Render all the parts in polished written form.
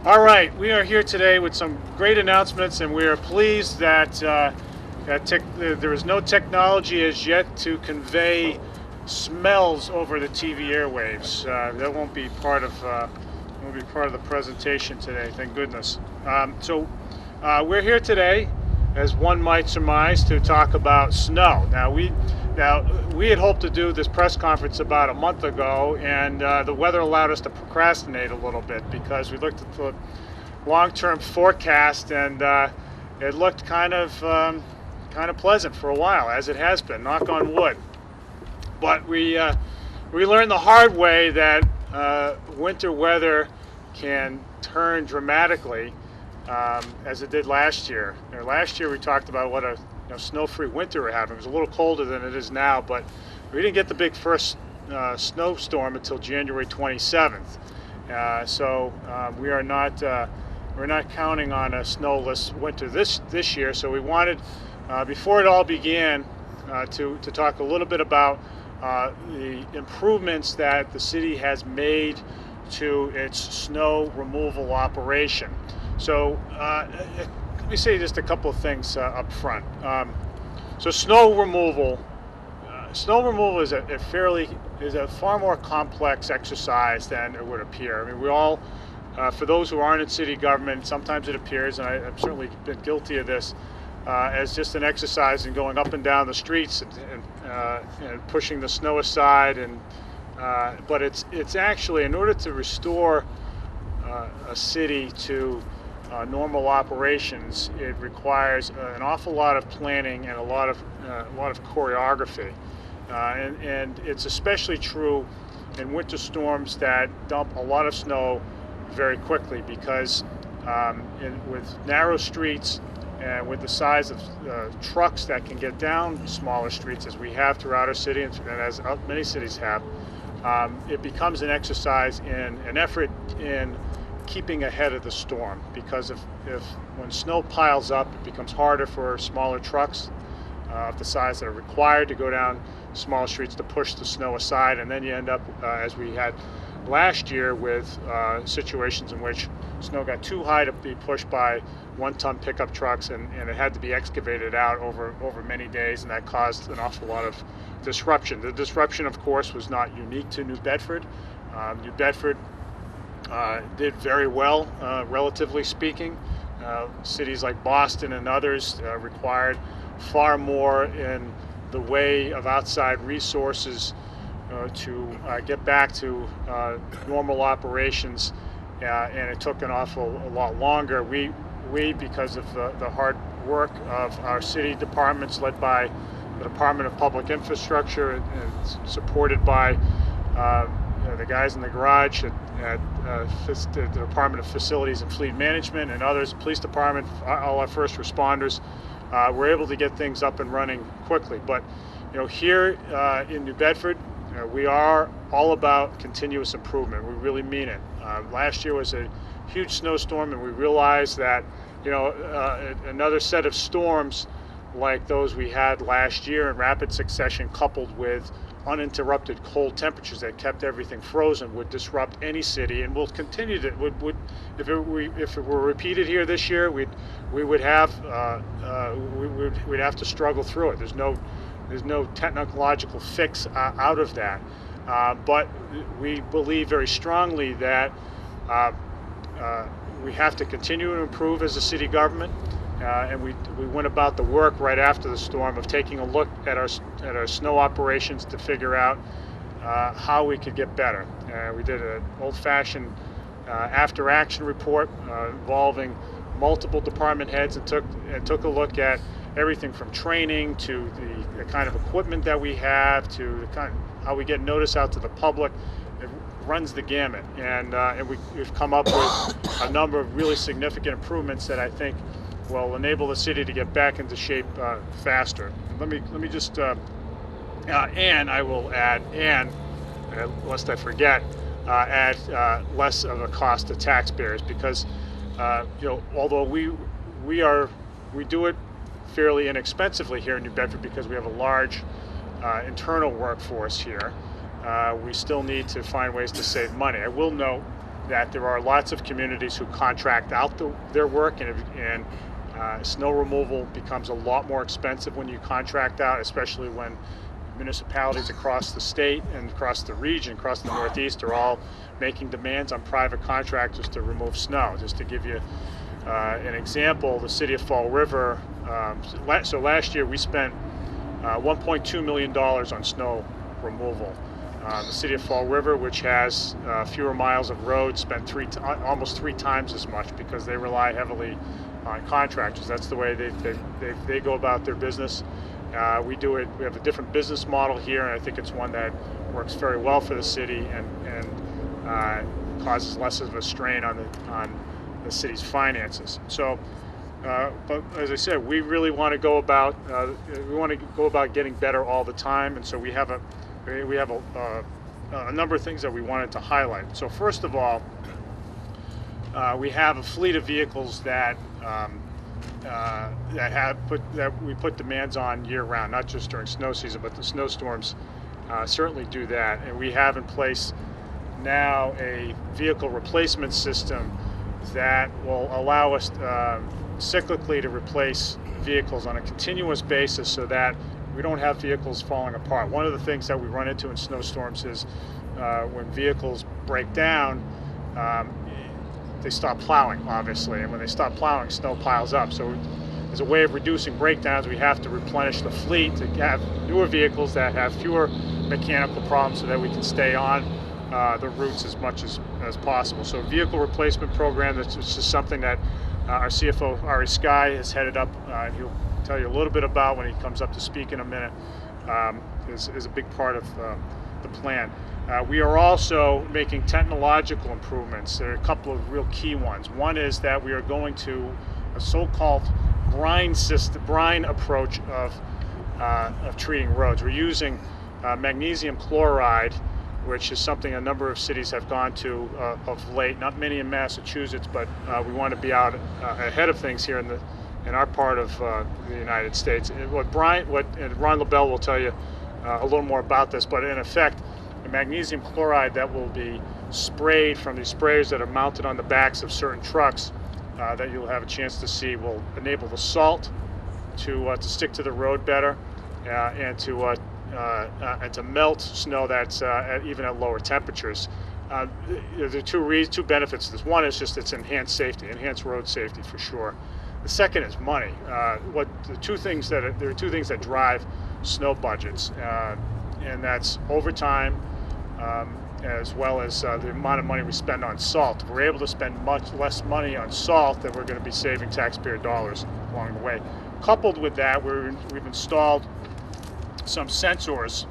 All right, we are here today with some great announcements, and we are pleased that there is no technology as yet to convey smells over the TV airwaves. That won't be part of the presentation today. Thank goodness. We're here today, as one might surmise, to talk about snow. Now we had hoped to do this press conference about a month ago, and the weather allowed us to procrastinate a little bit because we looked at the long-term forecast, and it looked kind of pleasant for a while, as it has been. Knock on wood. But we learned the hard way that winter weather can turn dramatically, as it did last year. Last year we talked about what a snow-free winter we're having. It was a little colder than it is now, but we didn't get the big first snowstorm until January 27th. We're not counting on a snowless winter this year. So we wanted, before it all began, to talk a little bit about the improvements that the city has made to its snow removal operation. So let me say just a couple of things up front. So snow removal is a far more complex exercise than it would appear. I mean, we all, for those who aren't in city government, sometimes it appears, and I've certainly been guilty of this, as just an exercise in going up and down the streets and pushing the snow aside. But it's actually, in order to restore a city to normal operations, it requires an awful lot of planning and a lot of choreography, and it's especially true in winter storms that dump a lot of snow very quickly, because with narrow streets and with the size of trucks that can get down smaller streets, as we have throughout our city and as many cities have, it becomes an exercise in an effort in keeping ahead of the storm, because if when snow piles up, it becomes harder for smaller trucks of the size that are required to go down small streets to push the snow aside, and then you end up, as we had last year, with situations in which snow got too high to be pushed by one-ton pickup trucks, and it had to be excavated out over many days, and that caused an awful lot of disruption. The disruption, of course, was not unique to New Bedford. New Bedford did very well, relatively speaking. Cities like Boston and others required far more in the way of outside resources to get back to normal operations, and it took an awful lot longer. We because of the hard work of our city departments, led by the Department of Public Infrastructure and supported by the guys in the garage at the Department of Facilities and Fleet Management and others, police department, all our first responders, were able to get things up and running quickly. But here in New Bedford, we are all about continuous improvement. We really mean it. Last year was a huge snowstorm, and we realized that another set of storms like those we had last year in rapid succession, coupled with uninterrupted cold temperatures that kept everything frozen, would disrupt any city, and will continue to. If it were repeated here this year, we'd have to struggle through it. There's no technological fix out of that, but we believe very strongly that we have to continue to improve as a city government. And we went about the work right after the storm of taking a look at our snow operations to figure out how we could get better. We did an old-fashioned after-action report involving multiple department heads, and took a look at everything from training to the kind of equipment that we have, to the kind of how we get notice out to the public. It runs the gamut, and we've come up with a number of really significant improvements that I think will enable the city to get back into shape faster. Let me just and I will add, lest I forget, add less of a cost to taxpayers, because although we do it fairly inexpensively here in New Bedford because we have a large internal workforce here, we still need to find ways to save money. I will note that there are lots of communities who contract out their work, and snow removal becomes a lot more expensive when you contract out, especially when municipalities across the state and across the region, across the Northeast, are all making demands on private contractors to remove snow. Just to give you an example, the city of Fall River, so last year we spent $1.2 million on snow removal. The city of Fall River, which has fewer miles of road, spent almost three times as much, because they rely heavily on contractors. That's the way they go about their business. We do it. We have a different business model here, and I think it's one that works very well for the city and causes less of a strain on the city's finances. So, but as I said, we really want to go about getting better all the time, and so we have a number of things that we wanted to highlight. So first of all, we have a fleet of vehicles that we put demands on year-round, not just during snow season, but the snowstorms certainly do that. And we have in place now a vehicle replacement system that will allow us cyclically to replace vehicles on a continuous basis, so that we don't have vehicles falling apart. One of the things that we run into in snowstorms is when vehicles break down, they stop plowing, obviously, and when they stop plowing, snow piles up. So as a way of reducing breakdowns, we have to replenish the fleet to have newer vehicles that have fewer mechanical problems, so that we can stay on the routes as much as possible. So vehicle replacement program, that's just something that our CFO, Ari Sky, has headed up, and he'll tell you a little bit about when he comes up to speak in a minute, is a big part of the plan. We are also making technological improvements. There are a couple of real key ones. One is that we are going to a so-called brine approach of treating roads. We're using magnesium chloride, which is something a number of cities have gone to of late. Not many in Massachusetts, but we want to be out ahead of things here in our part of the United States. And Ron LaBelle will tell you a little more about this, but in effect, the magnesium chloride that will be sprayed from these sprayers that are mounted on the backs of certain trucks that you'll have a chance to see will enable the salt to stick to the road better, and to melt snow that's even at lower temperatures. There are two benefits to this. One is just it's enhanced road safety for sure. The second is money. There are two things that drive snow budgets, and that's overtime, as well as the amount of money we spend on salt. If we're able to spend much less money on salt, then we're going to be saving taxpayer dollars along the way. Coupled with that, we've installed some sensors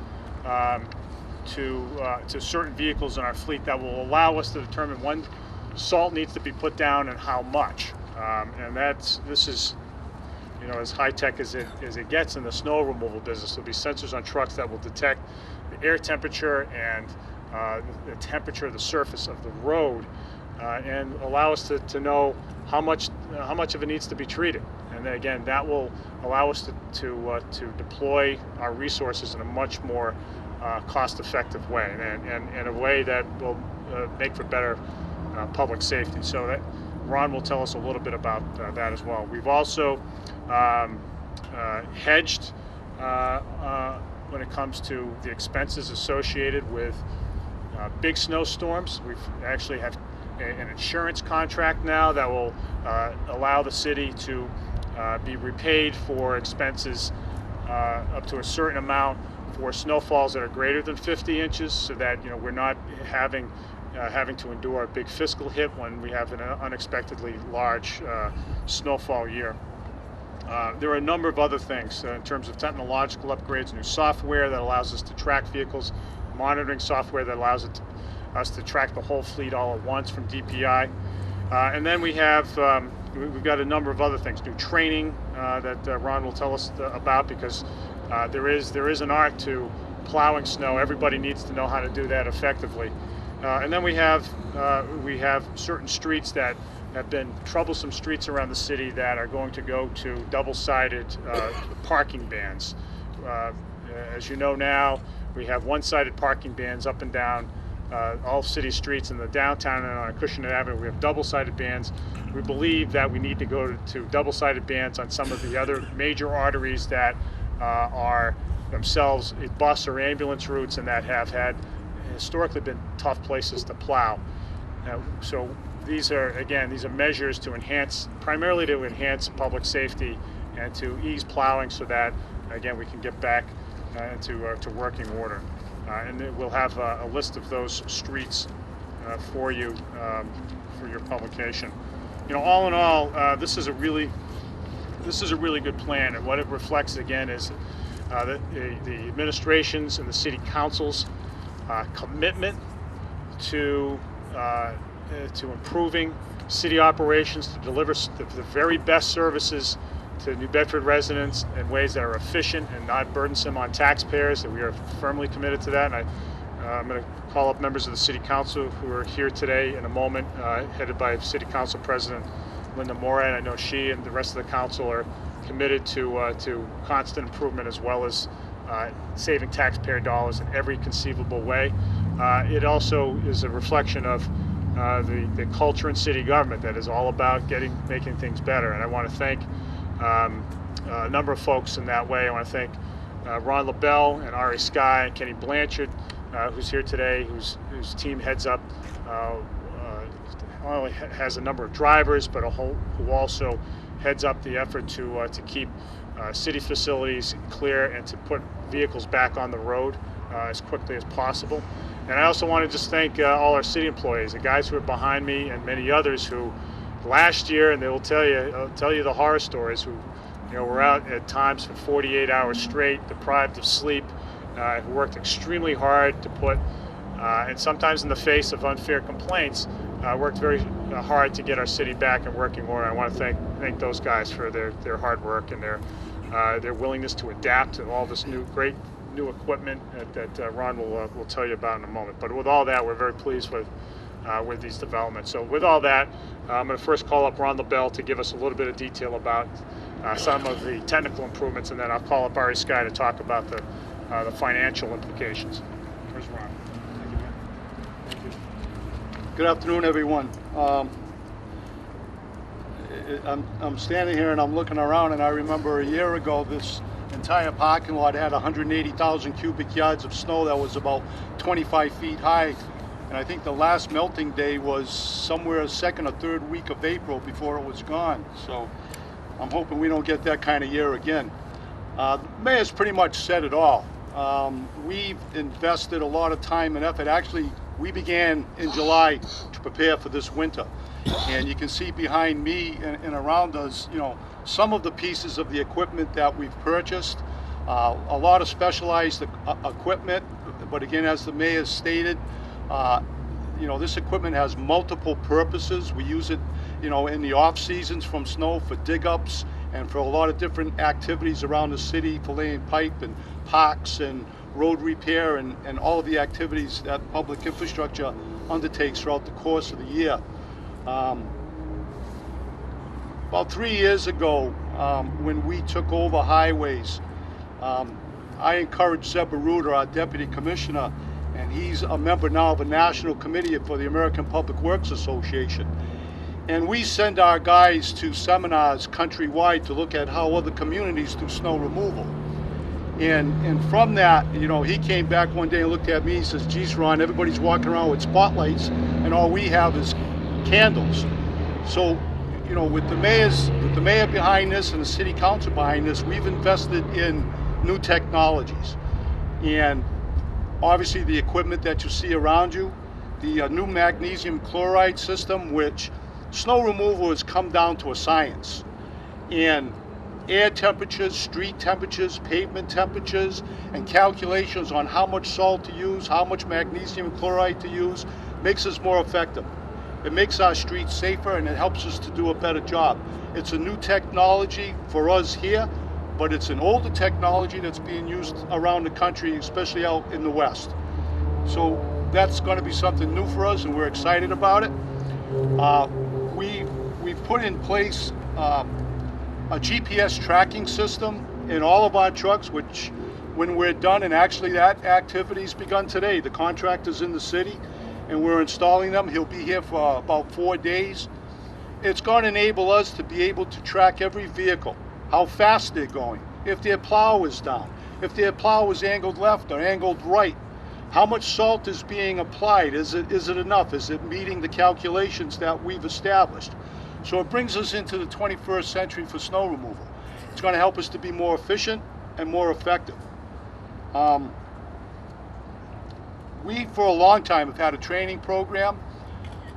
to certain vehicles in our fleet that will allow us to determine when salt needs to be put down and how much. And this is, as high-tech as it gets in the snow removal business. There'll be sensors on trucks that will detect the air temperature and the temperature of the surface of the road, and allow us to know how much of it needs to be treated. And then again, that will allow us to deploy our resources in a much more cost-effective way, and in a way that will make for better public safety. So that Ron will tell us a little bit about that as well. We've also hedged when it comes to the expenses associated with big snowstorms. We've actually have an insurance contract now that will allow the city to be repaid for expenses up to a certain amount for snowfalls that are greater than 50 inches, so that we're not having to endure a big fiscal hit when we have an unexpectedly large snowfall year. There are a number of other things in terms of technological upgrades, new software that allows us to track vehicles, monitoring software that allows us to track the whole fleet all at once from DPI. And then we've got a number of other things, new training that Ron will tell us about, because there is an art to plowing snow. Everybody needs to know how to do that effectively. And then we have certain streets that have been troublesome streets around the city that are going to go to double-sided parking bans. As you know now, we have one-sided parking bans up and down all city streets in the downtown and on Acushnet Avenue. We have double-sided bans. We believe that we need to go to double-sided bans on some of the other major arteries that are themselves bus or ambulance routes and that have had historically been tough places to plow. So these are measures to primarily to enhance public safety and to ease plowing so that, again, we can get back into working order. And then we'll have a list of those streets for you for your publication. All in all, this is a really good plan, and what it reflects again is the administration's and the city council's commitment to improving city operations, to deliver the very best services to New Bedford residents in ways that are efficient and not burdensome on taxpayers, and we are firmly committed to that. And I'm going to call up members of the City Council who are here today in a moment, headed by City Council President Linda Moran. I know she and the rest of the council are committed to constant improvement as well as saving taxpayer dollars in every conceivable way. It also is a reflection of the culture in city government that is all about making things better. And I want to thank a number of folks in that way. I want to thank Ron LaBelle and Ari Skye and Kenny Blanchard, who's here today, whose team heads up, not only has a number of drivers, but who also heads up the effort to keep city facilities clear and to put vehicles back on the road as quickly as possible. And I also want to just thank all our city employees, the guys who are behind me and many others who last year, and they will tell you the horror stories, who were out at times for 48 hours straight, deprived of sleep, who worked extremely hard to put, and sometimes in the face of unfair complaints, worked very hard to get our city back in working order. I want to thank those guys for their hard work and their willingness to adapt to all this great new equipment that Ron will tell you about in a moment. But with all that, we're very pleased with these developments. So with all that, I'm going to first call up Ron LaBelle to give us a little bit of detail about some of the technical improvements, and then I'll call up Ari Skye to talk about the financial implications. Where's Ron? Thank you, man. Thank you. Good afternoon, everyone. I'm standing here and I'm looking around, and I remember a year ago this entire parking lot had 180,000 cubic yards of snow that was about 25 feet high. And I think the last melting day was somewhere second or third week of April before it was gone. So I'm hoping we don't get that kind of year again. The mayor's pretty much said it all. We've invested a lot of time and effort. Actually, we began in July to prepare for this winter. And you can see behind me and around us, some of the pieces of the equipment that we've purchased. A lot of specialized equipment, but again, as the mayor stated, this equipment has multiple purposes. We use it, in the off seasons from snow for dig ups and for a lot of different activities around the city, for laying pipe and parks and road repair and all of the activities that public infrastructure undertakes throughout the course of the year. About 3 years ago, when we took over highways, I encouraged Zeb Baruta, our deputy commissioner, and he's a member now of a national committee for the American Public Works Association. And we send our guys to seminars countrywide to look at how other communities do snow removal. And from that, he came back one day and looked at me and says, "Geez, Ron, everybody's walking around with spotlights and all we have is candles." So, with the mayor behind this and the city council behind this, we've invested in new technologies. And obviously the equipment that you see around you, the new magnesium chloride system, which snow removal has come down to a science. And air temperatures, street temperatures, pavement temperatures, and calculations on how much salt to use, how much magnesium chloride to use, makes us more effective. It makes our streets safer, and it helps us to do a better job. It's a new technology for us here, but it's an older technology that's being used around the country, especially out in the West. So that's going to be something new for us, and we're excited about it. We put in place a GPS tracking system in all of our trucks, which when we're done, and actually that activity's begun today, the contractor's in the city, and we're installing them. He'll be here for about 4 days. It's going to enable us to be able to track every vehicle, how fast they're going, if their plow is down, if their plow is angled left or angled right, how much salt is being applied, is it enough, is it meeting the calculations that we've established. So it brings us into the 21st century for snow removal. It's going to help us to be more efficient and more effective. We, for a long time, have had a training program.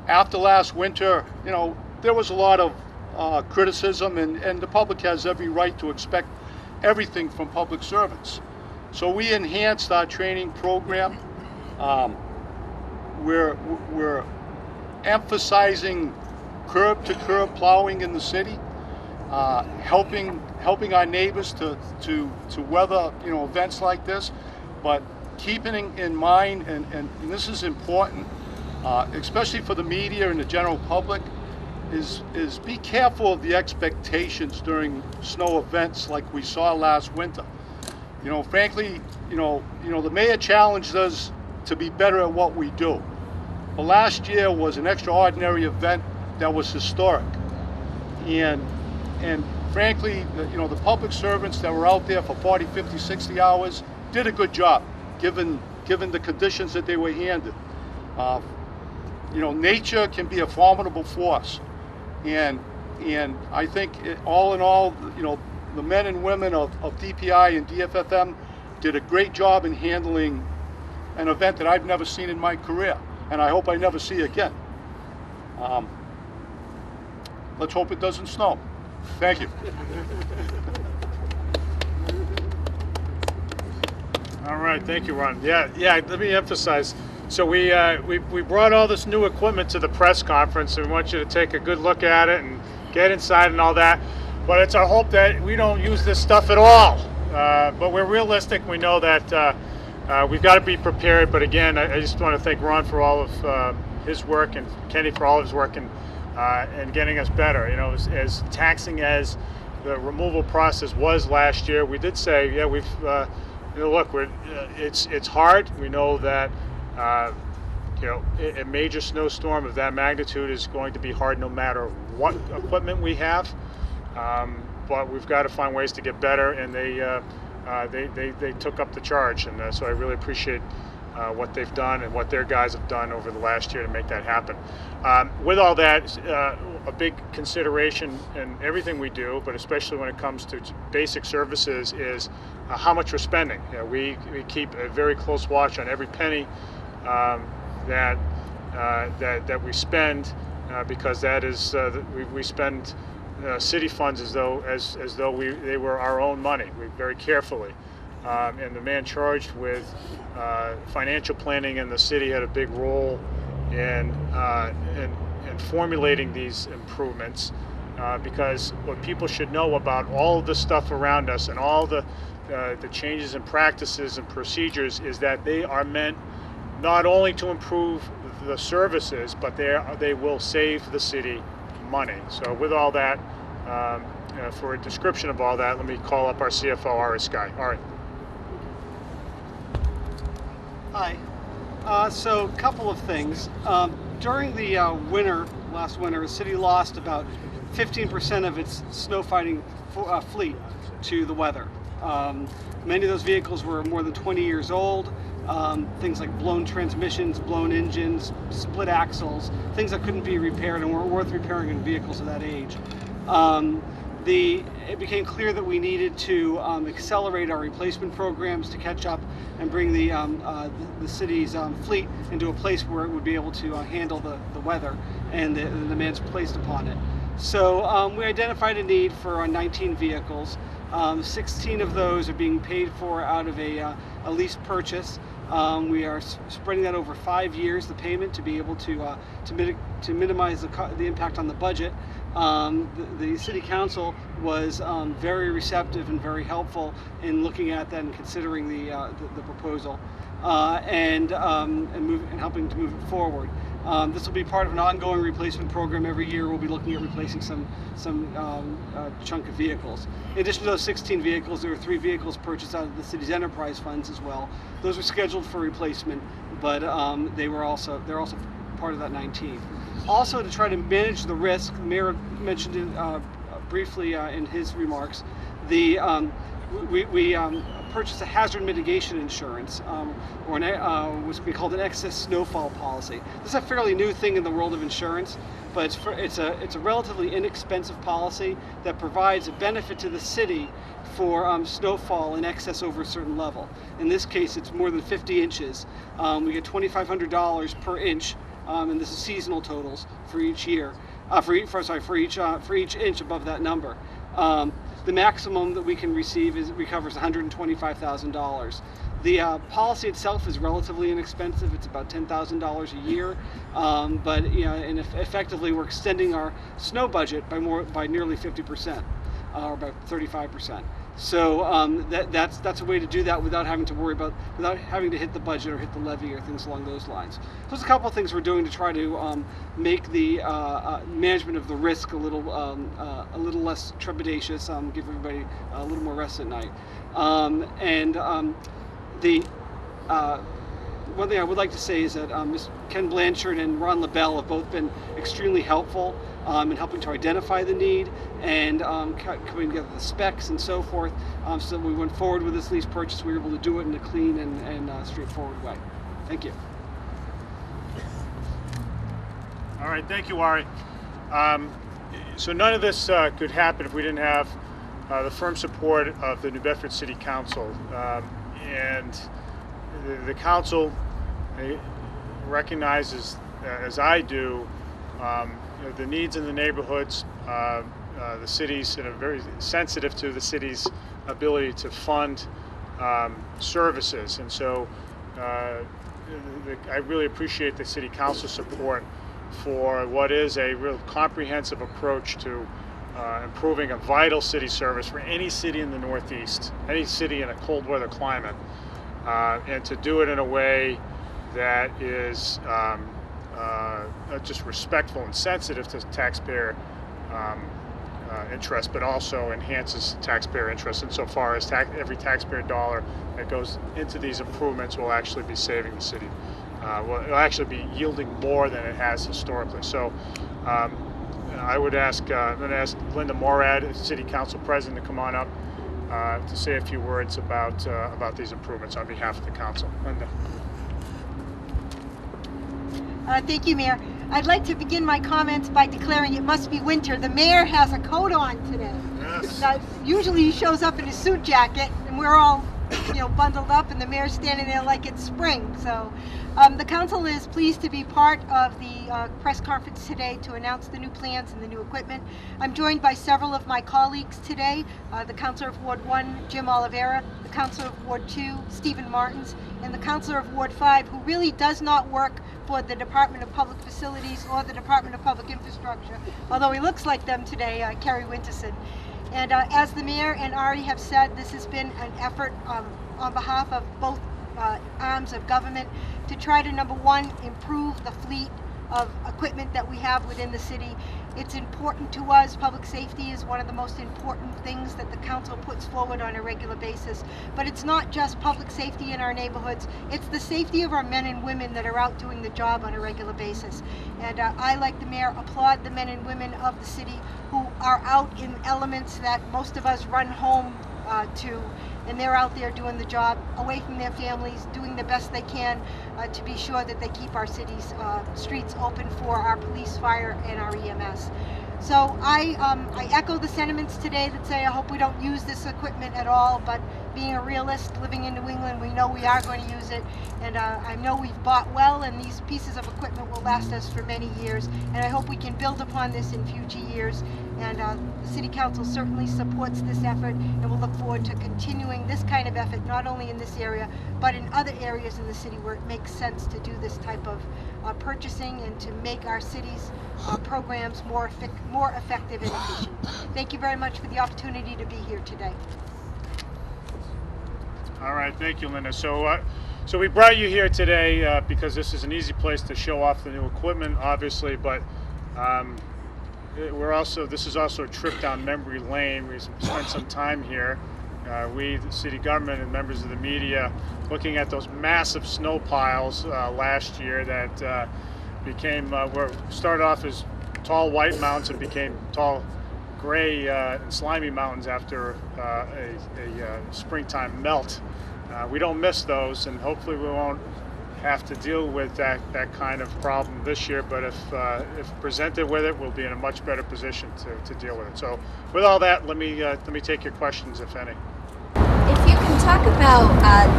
After last winter, you know, there was a lot of criticism, and the public has every right to expect everything from public servants. So we enhanced our training program. We're emphasizing curb-to-curb plowing in the city, helping our neighbors to weather, you know, events like this, but keeping in mind, and this is important, especially for the media and the general public, is be careful of the expectations during snow events like we saw last winter. You know, frankly, you know, the mayor challenged us to be better at what we do. But last year was an extraordinary event that was historic. And frankly, you know, the public servants that were out there for 40, 50, 60 hours did a good job, given the conditions that they were handed. You know, nature can be a formidable force. And I think all in all, you know, the men and women of DPI and DFFM did a great job in handling an event that I've never seen in my career, and I hope I never see again. Let's hope it doesn't snow. Thank you. All right, thank you, Ron. Yeah. Let me emphasize. So we brought all this new equipment to the press conference, and we want you to take a good look at it and get inside and all that. But it's our hope that we don't use this stuff at all. But we're realistic. We know that we've got to be prepared. But again, I just want to thank Ron for all of his work, and Kenny for all of his work, and getting us better. You know, as taxing as the removal process was last year, we did say, yeah, we've you know, look, it's hard. We know that you know, a major snowstorm of that magnitude is going to be hard no matter what equipment we have. But we've got to find ways to get better, and they took up the charge, and so I really appreciate what they've done and what their guys have done over the last year to make that happen. With all that, a big consideration in everything we do, but especially when it comes to basic services, is how much we're spending. You know, we keep a very close watch on every penny that we spend, because that is we spend city funds as though they were our own money. We very carefully, and the man charged with financial planning in the city had a big role in formulating these improvements, because what people should know about all of the stuff around us and all the changes in practices and procedures is that they are meant not only to improve the services, but they will save the city money. So with all that, for a description of all that, let me call up our CFO, Ari Sky. Ari. Hi. So a couple of things. During the last winter, the city lost about 15% of its snow fighting fleet to the weather. Many of those vehicles were more than 20 years old. Things like blown transmissions, blown engines, split axles, things that couldn't be repaired and weren't worth repairing in vehicles of that age. It became clear that we needed to accelerate our replacement programs to catch up and bring the city's fleet into a place where it would be able to handle the weather and the demands placed upon it. So we identified a need for 19 vehicles. 16 of those are being paid for out of a lease purchase. We are spreading that over 5 years, the payment, to be able to minimize the impact on the budget. The City Council was very receptive and very helpful in looking at that and considering the proposal and helping to move it forward. This will be part of an ongoing replacement program. Every year we'll be looking at replacing some chunk of vehicles. In addition to those 16 vehicles, there were 3 vehicles purchased out of the city's enterprise funds as well. Those were scheduled for replacement, but they're also part of that 19. Also, to try to manage the risk, the mayor mentioned it briefly in his remarks. We purchased a hazard mitigation insurance, or what's we called an excess snowfall policy. This is a fairly new thing in the world of insurance, but it's a relatively inexpensive policy that provides a benefit to the city for snowfall in excess over a certain level. In this case, it's more than 50 inches. We get $2,500 per inch, and this is seasonal totals for each year. For each inch above that number. The maximum that we can receive recovers $125,000. The policy itself is relatively inexpensive. It's about $10,000 a year, but and effectively we're extending our snow budget by nearly 50%, or about 35%. So that's a way to do that without having to hit the budget or hit the levy or things along those lines. So there's a couple of things we're doing to try to make the management of the risk a little less trepidatious, give everybody a little more rest at night. One thing I would like to say is that Ms. Ken Blanchard and Ron LaBelle have both been extremely helpful in helping to identify the need and coming together the specs and so forth, so that we went forward with this lease purchase. We were able to do it in a clean and straightforward way. Thank you. All right, thank you, Ari. So none of this could happen if we didn't have the firm support of the New Bedford City Council. And the council recognizes, as I do, the needs in the neighborhoods. The cities are very sensitive to the city's ability to fund services, and so I really appreciate the City Council support for what is a real comprehensive approach to improving a vital city service for any city in the Northeast, any city in a cold weather climate, and to do it in a way that is just respectful and sensitive to taxpayer interest, but also enhances taxpayer interest insofar as every taxpayer dollar that goes into these improvements will actually be saving the city. It'll actually be yielding more than it has historically. So I would I'm going to ask Linda Morad, City Council President, to come on up to say a few words about these improvements on behalf of the council. Linda. Thank you, Mayor. I'd like to begin my comments by declaring it must be winter. The mayor has a coat on today. Yes. Usually he shows up in his suit jacket, and we're all, bundled up, and the mayor's standing there like it's spring. So the council is pleased to be part of the press conference today to announce the new plans and the new equipment. I'm joined by several of my colleagues today, the Councilor of Ward 1, Jim Oliveira, the Councilor of Ward 2, Stephen Martins, and the Councilor of Ward 5, who really does not work for the Department of Public Facilities or the Department of Public Infrastructure, although he looks like them today, Kerry Winterson. And as the mayor and Ari have said, this has been an effort on behalf of both arms of government to try to, number one, improve the fleet of equipment that we have within the city. It's important to us. Public safety is one of the most important things that the council puts forward on a regular basis. But it's not just public safety in our neighborhoods. It's the safety of our men and women that are out doing the job on a regular basis. And I, like the mayor, applaud the men and women of the city who are out in elements that most of us run home to, and they're out there doing the job away from their families, doing the best they can to be sure that they keep our city's streets open for our police, fire, and our EMS. So I echo the sentiments today that say I hope we don't use this equipment at all, but being a realist, living in New England, we know we are going to use it, and I know we've bought well, and these pieces of equipment will last us for many years, and I hope we can build upon this in future years. And the City Council certainly supports this effort, and we'll look forward to continuing this kind of effort, not only in this area, but in other areas in the city where it makes sense to do this type of purchasing and to make our city's programs more effective and efficient. Thank you very much for the opportunity to be here today. All right, thank you, Linda. So So we brought you here today because this is an easy place to show off the new equipment, obviously, but this is also a trip down memory lane. We spent some time here, we, the city government and members of the media, looking at those massive snow piles last year that started off as tall white mountains and became tall gray and slimy mountains after a springtime melt. We don't miss those, and hopefully we won't have to deal with that kind of problem this year, but if presented with it, we'll be in a much better position to deal with it. So with all that, let me take your questions, if any. If you can talk about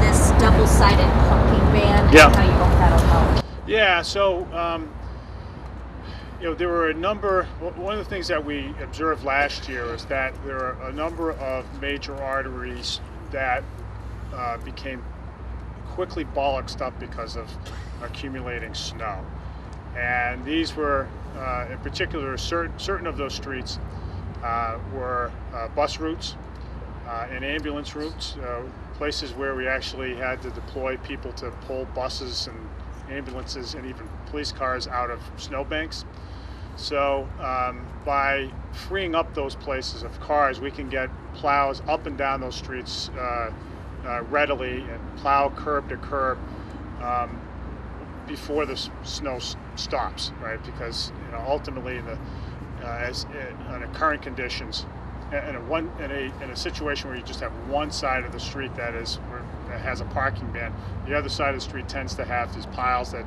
this double-sided parking ban and how you hope that'll help. Yeah, so there were one of the things that we observed last year is that there are a number of major arteries that became quickly bollocksed up because of accumulating snow. And these were, in particular, certain of those streets were bus routes and ambulance routes, places where we actually had to deploy people to pull buses and ambulances and even police cars out of snowbanks. So by freeing up those places of cars, we can get plows up and down those streets readily and plow curb to curb before the snow stops, right? Because ultimately, under current conditions, in a situation where you just have one side of the street that has a parking ban, the other side of the street tends to have these piles that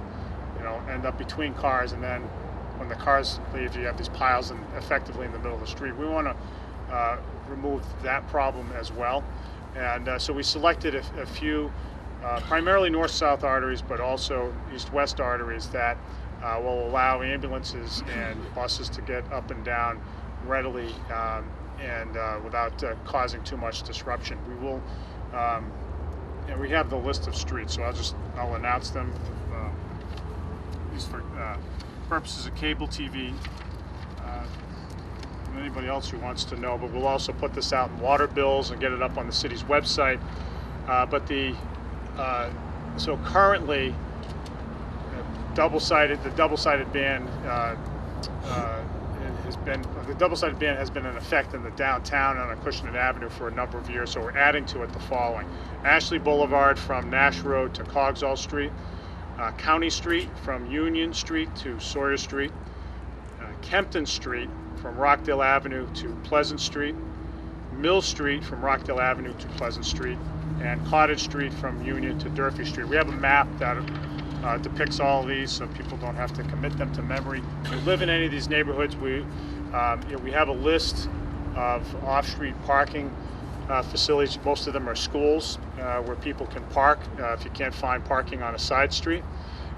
end up between cars, and then when the cars leave, you have these piles effectively in the middle of the street. We want to remove that problem as well. And so we selected a few, primarily north-south arteries, but also east-west arteries that will allow ambulances and buses to get up and down readily and without causing too much disruption. We will, and we have the list of streets, so I'll announce them, at least for purposes of cable TV. Anybody else who wants to know, but we'll also put this out in water bills and get it up on the city's website. So currently, the double-sided ban has been in effect in the downtown and on Acushnet Avenue for a number of years. So we're adding to it the following: Ashley Boulevard from Nash Road to Coggeshall Street, County Street from Union Street to Sawyer Street, Kempton Street from Rockdale Avenue to Pleasant Street, Mill Street from Rockdale Avenue to Pleasant Street, and Cottage Street from Union to Durfee Street. We have a map that depicts all of these so people don't have to commit them to memory. If you live in any of these neighborhoods, we have a list of off-street parking facilities. Most of them are schools where people can park if you can't find parking on a side street.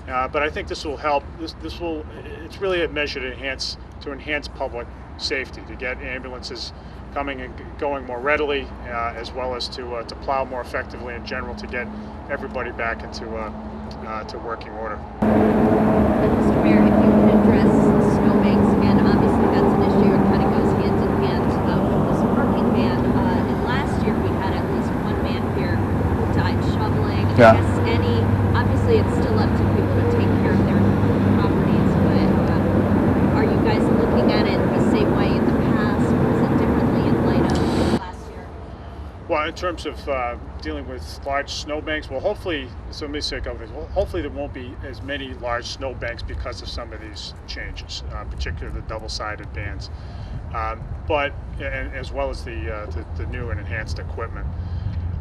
But I think this will help. It's really a measure to enhance public safety, to get ambulances coming and going more readily, as well as to plow more effectively in general, to get everybody back into to working order. Mr. Mayor, if you can address snowbanks again, obviously that's an issue. It kind of goes hand in hand with this parking ban. And last year we had at least one man here who died shoveling. Yeah. I guess obviously it's still up to people to take care of their properties, but are you guys looking at it the same way in the past, or is it differently in light of last year? Well, in terms of dealing with large snowbanks, well, hopefully, so let me say a couple things. Well, hopefully there won't be as many large snowbanks because of some of these changes, particularly the double-sided bans, but as well as the new and enhanced equipment.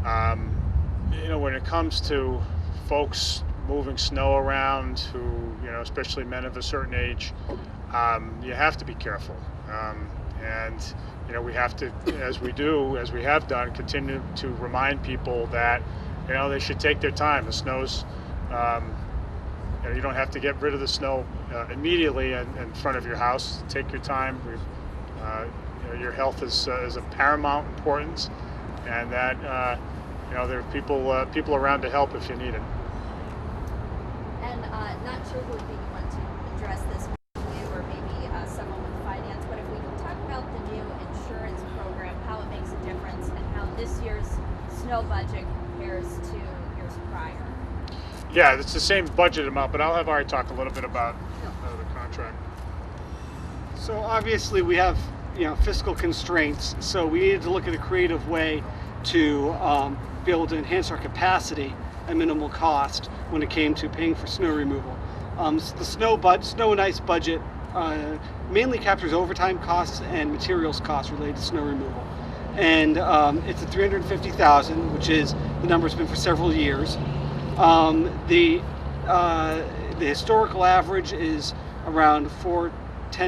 When it comes to folks moving snow around, who, especially men of a certain age, you have to be careful. And we have to, as we have done, continue to remind people that, they should take their time. The snow's, you don't have to get rid of the snow immediately in front of your house. Take your time. Your health is of paramount importance, and that, there are people around to help if you need it. And not sure who would be the one to address this, you or maybe someone with finance, but if we can talk about the new insurance program, how it makes a difference, and how this year's snow budget compares to years prior. Yeah, it's the same budget amount, but I'll have Ari talk a little bit about the contract. So obviously we have fiscal constraints, so we needed to look at a creative way to be able to enhance our capacity at minimal cost when it came to paying for snow removal. The snow and ice budget mainly captures overtime costs and materials costs related to snow removal, and it's at $350,000, which is the number it's been for several years. The historical average is around $410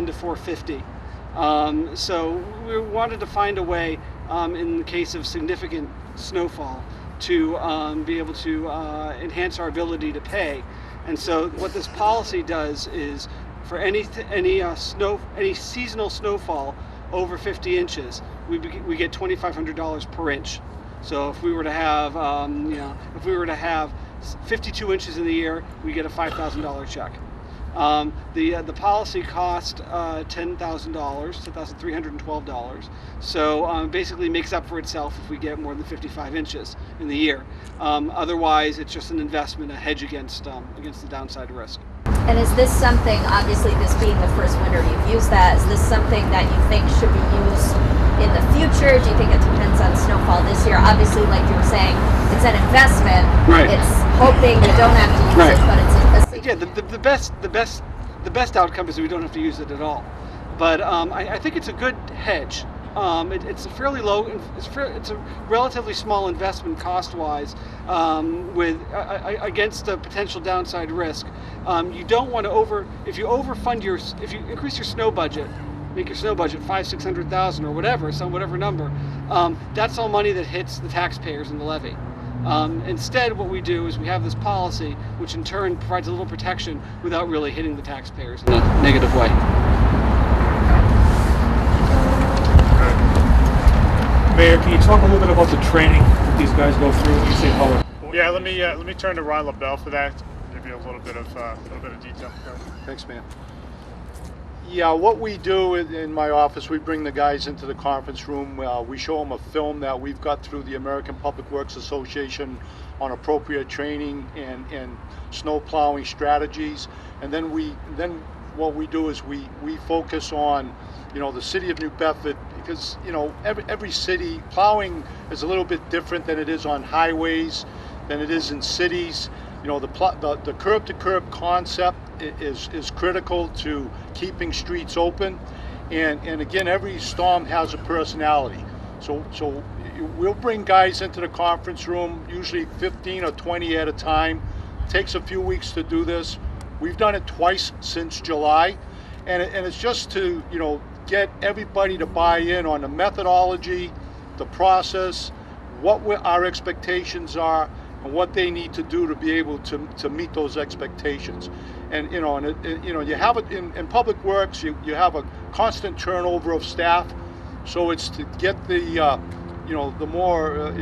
to $450. So we wanted to find a way, in the case of significant snowfall, to be able to enhance our ability to pay. And so what this policy does is, for any seasonal snowfall over 50 inches, we get $2,500 per inch. So if we were to have, if we were to have 52 inches in the year, we get a $5,000 check. The policy cost $10,000, $10,312. So basically makes up for itself if we get more than 55 inches in the year. Otherwise, it's just an investment, a hedge against the downside risk. And is this something, obviously this being the first winter you've used that, is this something that you think should be used in the future? Do you think it depends on snowfall this year? Obviously, like you were saying, it's an investment. Right. It's hoping you don't have to use Right. it, but it's a safety. Yeah, the best outcome is that we don't have to use it at all. But I think it's a good hedge. It's a fairly low. It's a relatively small investment cost-wise, with against the potential downside risk. You don't want to if you increase your snow budget, make your snow budget $500,000-$600,000 or whatever, whatever number. That's all money that hits the taxpayers in the levy. Instead, what we do is we have this policy, which in turn provides a little protection without really hitting the taxpayers in a negative way. Mayor, can you talk a little bit about the training that these guys go through when you say public? Yeah, let me turn to Ron LaBelle for that. Give you a little bit of detail. Thanks, man. Yeah, what we do in my office, we bring the guys into the conference room. We show them a film that we've got through the American Public Works Association on appropriate training and snow plowing strategies. And then what we do is we focus on, the city of New Bedford, because every city plowing is a little bit different than it is on highways, than it is in cities. The curb-to-curb concept is critical to keeping streets open, and again, every storm has a personality. So we'll bring guys into the conference room, usually 15 or 20 at a time. It takes a few weeks to do this. We've done it twice since July, and it's just to get everybody to buy in on the methodology, the process, what our expectations are, and what they need to do to be able to meet those expectations. And you have it in public works. You have a constant turnover of staff, so it's to get the the more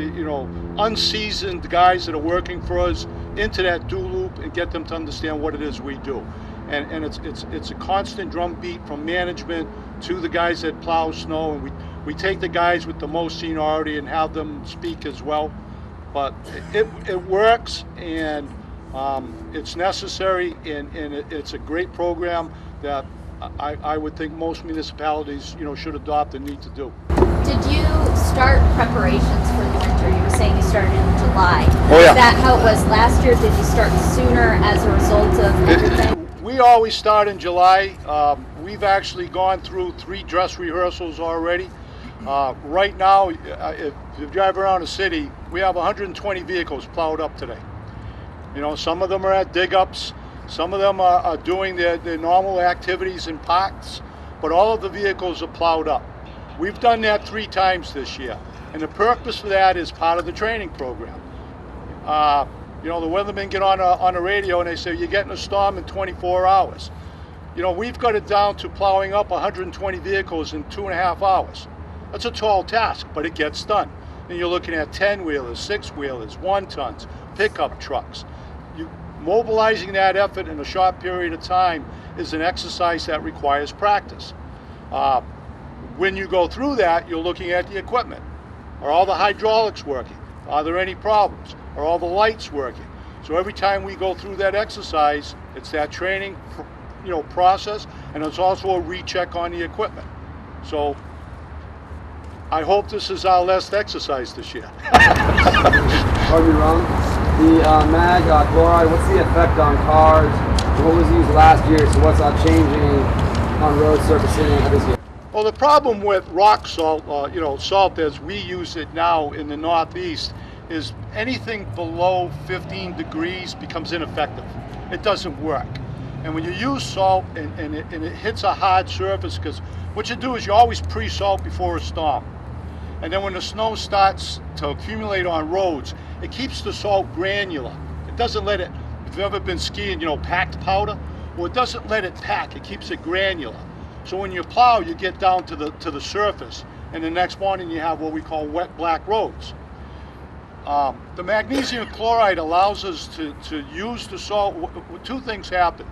unseasoned guys that are working for us into that do loop and get them to understand what it is we do. And it's a constant drumbeat from management to the guys that plow snow, and we take the guys with the most seniority and have them speak as well. But it works, and it's necessary, and it's a great program that I would think most municipalities should adopt and need to do. Did you start preparations for the winter? You were saying you started in July. Oh, yeah. Is that how it was last year? Did you start sooner as a result of everything? We always start in July. We've actually gone through 3 dress rehearsals already. Right now, if you drive around the city, we have 120 vehicles plowed up today. Some of them are at dig-ups, some of them are doing their normal activities in parks, but all of the vehicles are plowed up. We've done that 3 times this year, and the purpose for that is part of the training program. The weathermen get on the radio and they say, you're getting a storm in 24 hours. We've got it down to plowing up 120 vehicles in 2.5 hours. That's a tall task, but it gets done. And you're looking at 10-wheelers, 6-wheelers, 1-tons, pickup trucks. Mobilizing that effort in a short period of time is an exercise that requires practice. When you go through that, you're looking at the equipment. Are all the hydraulics working? Are there any problems? Are all the lights working? So every time we go through that exercise, it's that training, process, and it's also a recheck on the equipment. So I hope this is our last exercise this year. Pardon me wrong. The mag chloride, what's the effect on cars? What was used last year, so what's changing on road surfacing this year? Well, the problem with rock salt, salt as we use it now in the Northeast, is anything below 15 degrees becomes ineffective. It doesn't work. And when you use salt and it hits a hard surface, because what you do is you always pre-salt before a storm. And then when the snow starts to accumulate on roads, it keeps the salt granular. It doesn't let it, if you've ever been skiing, packed powder, well, it doesn't let it pack, it keeps it granular. So when you plow, you get down to the surface, and the next morning you have what we call wet black roads. The magnesium chloride allows us to use the salt. Two things happen.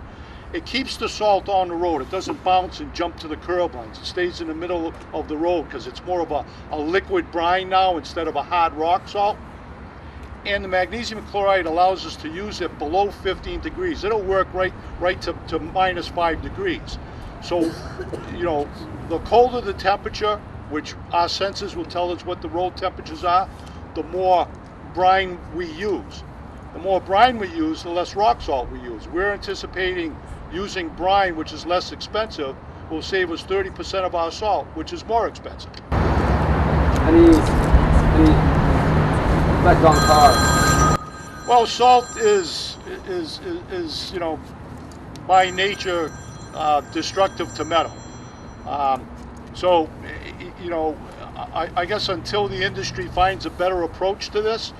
It keeps the salt on the road. It doesn't bounce and jump to the curb lines. It stays in the middle of the road because it's more of a liquid brine now instead of a hard rock salt. And the magnesium chloride allows us to use it below 15 degrees. It'll work right to -5 degrees. So, the colder the temperature, which our sensors will tell us what the road temperatures are, the more brine we use. The more brine we use, the less rock salt we use. We're anticipating using brine, which is less expensive, will save us 30% of our salt, which is more expensive. Any effect on cars? Well, salt is by nature destructive to metal. So, I guess until the industry finds a better approach to this,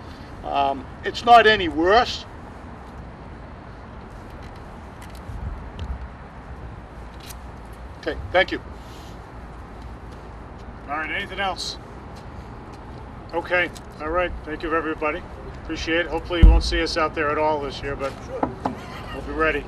it's not any worse. Okay, thank you. All right, anything else? Okay, all right, thank you everybody. Appreciate it. Hopefully you won't see us out there at all this year, but we'll be ready.